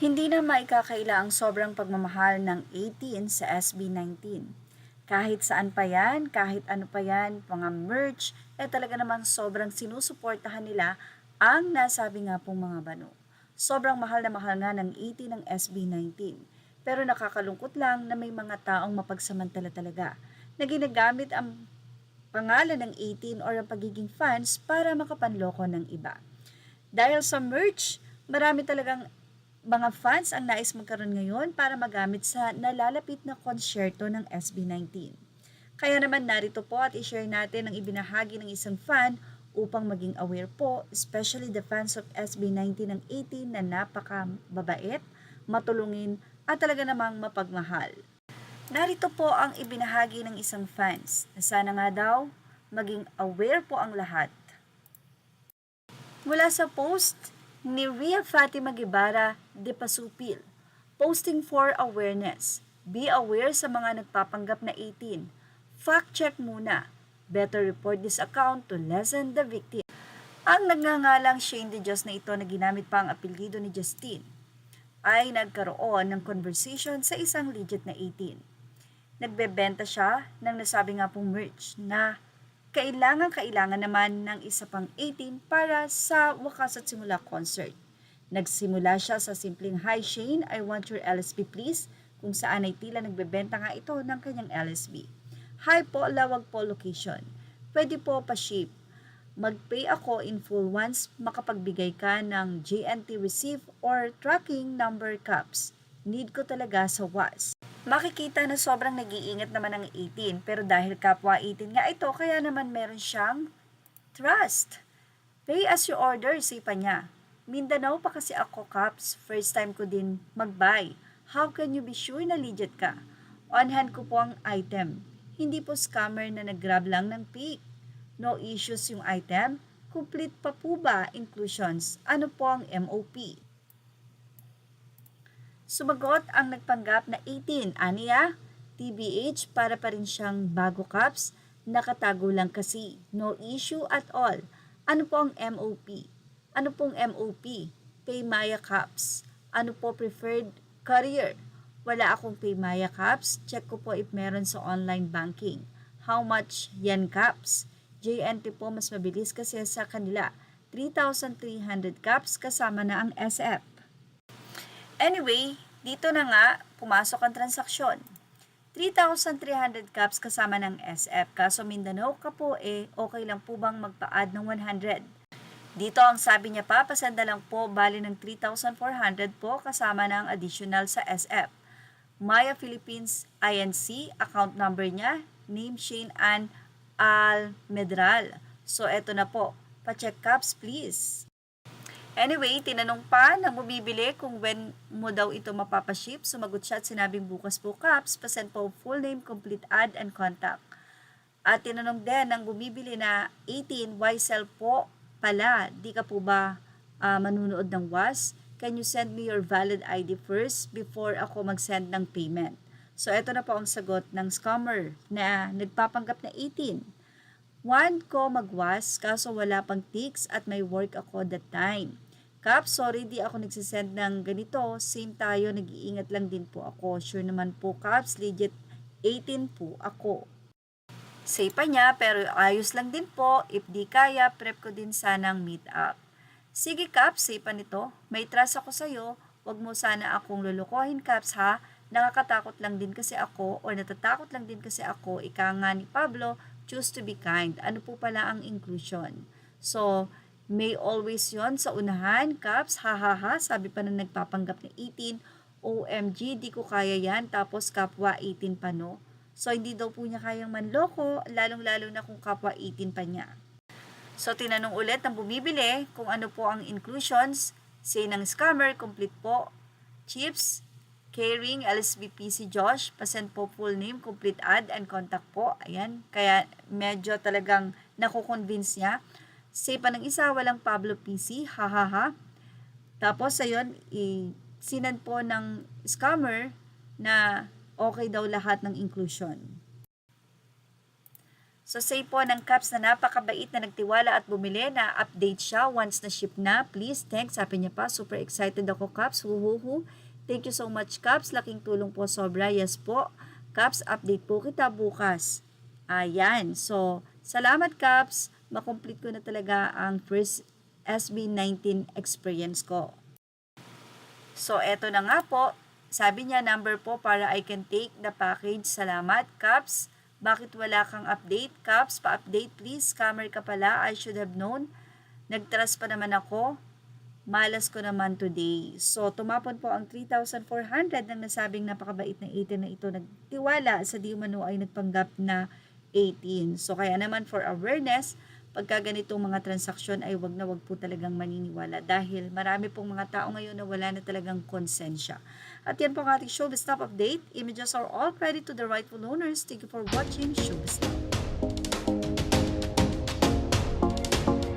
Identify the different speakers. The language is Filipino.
Speaker 1: Hindi na maikakaila ang sobrang pagmamahal ng 18 sa SB19. Kahit saan pa yan, kahit ano pa yan, mga merch, talaga namang sobrang sinusuportahan nila ang nasabi nga pong mga bano. Sobrang mahal na mahal nga ng 18 ng SB19. Pero nakakalungkot lang na may mga taong mapagsamantala talaga na ginagamit ang pangalan ng 18 or ang pagiging fans para makapanloko ng iba. Dahil sa merch, marami talagang mga fans ang nais magkaroon ngayon para magamit sa nalalapit na konsyerto ng SB19. Kaya naman narito po at i-share natin ang ibinahagi ng isang fan upang maging aware po, especially the fans of SB19 ng 18 na napakababait, matulungin at talaga namang mapagmahal. Narito po ang ibinahagi ng isang fans na sana nga daw maging aware po ang lahat. Mula sa post ni Ria Fatima Guevara de Pasupil, posting for awareness. Be aware sa mga nagpapanggap na 18. Fact check muna. Better report this account to lessen the victim. Ang nagngangalang Shane de Dios na ito na ginamit pa ang apelyido ni Justine ay nagkaroon ng conversation sa isang legit na 18. Nagbebenta siya ng nasabi nga pong merch na kailangan naman ng isa pang 18 para sa wakas at simula concert. Nagsimula siya sa simpleng, "Hi Shane, I want your LSB please," kung saan ay tila nagbebenta nga ito ng kanyang LSB. "Hi po, Lawag po location. Pwede po pa-ship. Mag-pay ako in full once makapagbigay ka ng JNT receipt or tracking number caps. Need ko talaga sa WAS." Makikita na sobrang nag-iingat naman ng 18 pero dahil kapwa 18 nga ito kaya naman meron siyang trust. "Pay as you order," sipa niya. "Mindanao pa kasi ako, Caps. First time ko din mag-buy. How can you be sure na legit ka? On hand ko po ang item. Hindi po scammer na nag-grab lang ng pic. No issues yung item. Complete pa po ba inclusions? Ano po ang MOP?" Sumagot ang nagpanggap na 18, aniya, TBH para pa rin siyang bago, Caps, nakatago lang kasi, no issue at all. Ano po ang MOP? Ano pong MOP? Paymaya, Caps. Ano po preferred courier? Wala akong Paymaya, Caps. Check ko po if meron sa online banking. How much yan, Caps? JNT po mas mabilis kasi sa kanila. 3,300 Caps kasama na ang SF. Anyway, dito na nga pumasok ang transaksyon. 3,300 caps kasama ng SF. Kaso Mindanao ka po okay lang po bang magpa-add ng 100? Dito ang sabi niya pa, pasenda lang po, bali ng 3,400 po kasama ng additional sa SF. Maya Philippines INC, account number niya, name Shane Ann Almedral. So eto na po, pa-check caps please. Anyway, tinanong pa ng bumibili kung when mo daw ito mapapaship. Sumagot siya at sinabing bukas po, Caps, pasend po full name, complete ad, and contact. At tinanong din ng bumibili na 18, why sell po pala? Di ka po ba manunood ng WAS? Can you send me your valid ID first before ako mag-send ng payment? So, ito na po ang sagot ng scammer na nagpapanggap na 18. "One ko mag-WAS, kaso wala pang tics at may work ako that time. Caps, sorry di ako nagsisend ng ganito. Same tayo, nag-iingat lang din po ako. Sure naman po, Caps, legit 18 po ako." Say pa niya, pero ayos lang din po. If di kaya, prep ko din sanang meet up. "Sige, Caps, say pa nito. May trust ako sa'yo. Huwag mo sana akong lulukohin, Caps, ha? Nakakatakot lang din kasi ako or natatakot lang din kasi ako. Ika nga ni Pablo, choose to be kind. Ano po pala ang inclusion?" So, may always yon sa unahan, Caps, hahaha, sabi pa na nagpapanggap ng 18, "OMG, di ko kaya yan, tapos kapwa 18 pa no." So, hindi daw po niya kayang manloko, lalong-lalo na kung kapwa 18 pa niya. So, tinanong ulit ng bumibili kung ano po ang inclusions. Say ng scammer, complete po. Chips, K-Ring, LSBP si Josh, pasend po full name, complete ad, and contact po. Ayan, kaya medyo talagang nakukonvince niya. Say pa ng isa, walang Pablo PC, hahaha. Tapos, ayun, sinend po ng scammer na okay daw lahat ng inclusion. So, So say po ng Caps na napakabait na nagtiwala at bumili na update siya once na ship na. Please, thanks. Sabi niya pa, super excited ako Caps. Huhuhu. Thank you so much Caps. Laking tulong po sobra. Yes po. Caps, update po kita bukas. Ayan. So, salamat Caps. Makomplete ko na talaga ang first SB19 experience ko. So, eto na nga po. Sabi niya, number po para I can take the package. Salamat Caps. Bakit wala kang update? Caps, pa-update please. Scammer ka pala. I should have known. Nag-trust pa naman ako. Malas ko naman today. So, tumapon po ang 3,400 ng nasabing napakabait na 18 na ito. Nagtiwala sa di umano ay nagpanggap na 18. So, kaya naman for awareness, pagka ganitong mga transaksyon ay wag na wag po talagang maniniwala dahil marami pong mga tao ngayon na wala na talagang konsensya. At yan po ang ating Showbiz Stop update. Images are all credit to the rightful owners. Thank you for watching Showbiz Stop.